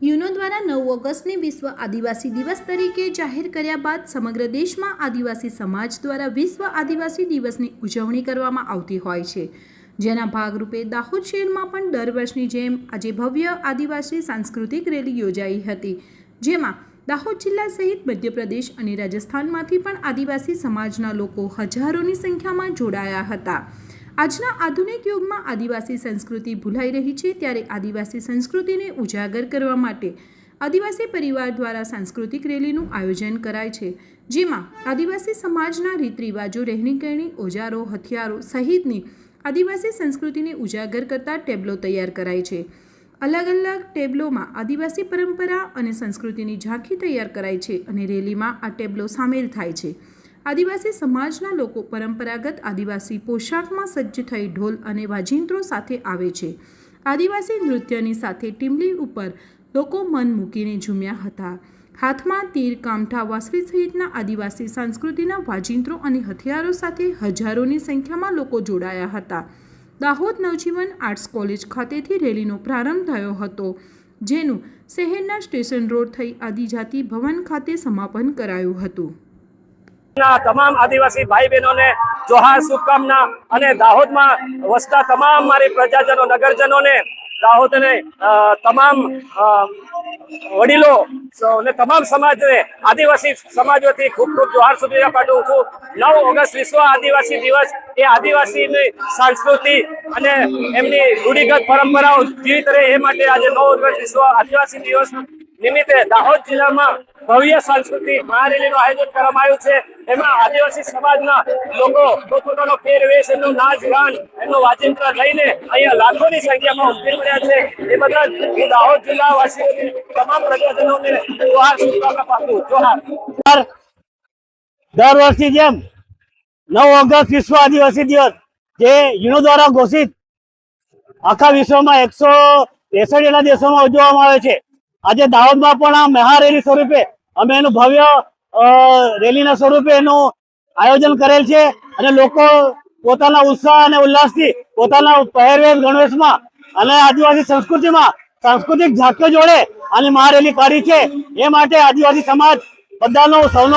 યુનો દ્વારા 9 ઓગસ્ટને વિશ્વ આદિવાસી દિવસ તરીકે જાહેર કર્યા બાદ સમગ્ર દેશમાં આદિવાસી સમાજ દ્વારા વિશ્વ આદિવાસી દિવસની ઉજવણી કરવામાં આવતી હોય છે, જેના ભાગરૂપે દાહોદ શહેરમાં પણ દર વર્ષની જેમ આજે ભવ્ય આદિવાસી સાંસ્કૃતિક રેલી યોજાઈ હતી, જેમાં દાહોદ જિલ્લા સહિત મધ્યપ્રદેશ અને રાજસ્થાનમાંથી પણ આદિવાસી સમાજના લોકો હજારોની સંખ્યામાં જોડાયા હતા। આજના આધુનિક યુગમાં આદિવાસી સંસ્કૃતિ ભૂલાઈ રહી છે, ત્યારે આદિવાસી સંસ્કૃતિને ઉજાગર કરવા માટે આદિવાસી પરિવાર દ્વારા સાંસ્કૃતિક રેલીનું આયોજન કરાય છે, જેમાં આદિવાસી સમાજના રીત રિવાજો, રહેણીકરણી, ઓજારો, હથિયારો સહિતની આદિવાસી સંસ્કૃતિને ઉજાગર કરતા ટેબ્લો તૈયાર કરાય છે। અલગ અલગ ટેબ્લોમાં આદિવાસી પરંપરા અને સંસ્કૃતિની ઝાંખી તૈયાર કરાય છે અને રેલીમાં આ ટેબ્લો સામેલ થાય છે। આદિવાસી સમાજના લોકો પરંપરાગત આદિવાસી પોશાકમાં સજ્જ થઈ ઢોલ અને વાજિંત્રો સાથે આવે છે। આદિવાસી નૃત્યની સાથે ટીમલી ઉપર લોકો મન મૂકીને ઝૂમ્યા હતા। હાથમાં તીર, કામઠા, વાંસળી સહિતના આદિવાસી સંસ્કૃતિના વાજિંત્રો અને હથિયારો સાથે હજારોની સંખ્યામાં લોકો જોડાયા હતા। દાહોદ નવજીવન આર્ટ્સ કોલેજ ખાતેથી રેલીનો પ્રારંભ થયો હતો, જેનું શહેરના સ્ટેશન રોડ થઈ આદિજાતિ ભવન ખાતે સમાપન કરાયું હતું। તમામ આદિવાસી ભાઈ બહેનોને જોહાર, શુભકામના અને દાહોદમાં વસતા તમામ મારી પ્રજાજનો, નગરજનોને, દાહોદને તમામ વડીલો અને તમામ સમાજને આદિવાસી સમાજ વતી ખૂબ ખૂબ જોહાર, શુભેચ્છા પાઠવું છું। 9 ઓગસ્ટ વિશ્વ આદિવાસી દિવસ એ આદિવાસીની સંસ્કૃતિ અને એમની રૂઢિગત પરંપરાઓ જીવિત રહે એ માટે આજે 9 ઓગસ્ટ વિશ્વ આદિવાસી દિવસ નિમિત્તે દાહોદ જિલ્લામાં ભવ્ય સાંસ્કૃતિક મહારેલીનું આયોજન કરવામાં આવ્યું છે। એમાં આદિવાસી સમાજના લોકો પોતપોતાનો પહેરવેશ, એમનું નાચ ગાન, એમનું વાજિંત્ર લઈને અહીંયા લાખોની સંખ્યામાં ઉમટી પડ્યા છે। એ બદલ હું દાહોદ જિલ્લા વાસીઓને, તમામ પ્રજાજનોને જોહાર, શુભકામના પાઠવું છું। દર વર્ષની જેમ 9 ઓગસ્ટ વિશ્વ આદિવાસી દિવસ જે યુનો દ્વારા ઘોષિત આખા વિશ્વમાં 163 જેટલા દેશોમાં ઉજવવામાં આવે છે। આજે દાહોદમાં પણ આ મહારેલી સ્વરૂપે અમે એનું ભવ્ય રેલીના સ્વરૂપે એનું આયોજન કરેલ છે અને લોકો પોતાના ઉત્સાહ અને ઉલ્લાસથી પોતાના પહેરવેશ, ગણવેશમાં અને આદિવાસી સંસ્કૃતિમાં સાંસ્કૃતિક ઝાંખીઓ જોડે આની મહારેલી કાઢી છે। એ માટે આદિવાસી સમાજ બધાનો સૌનો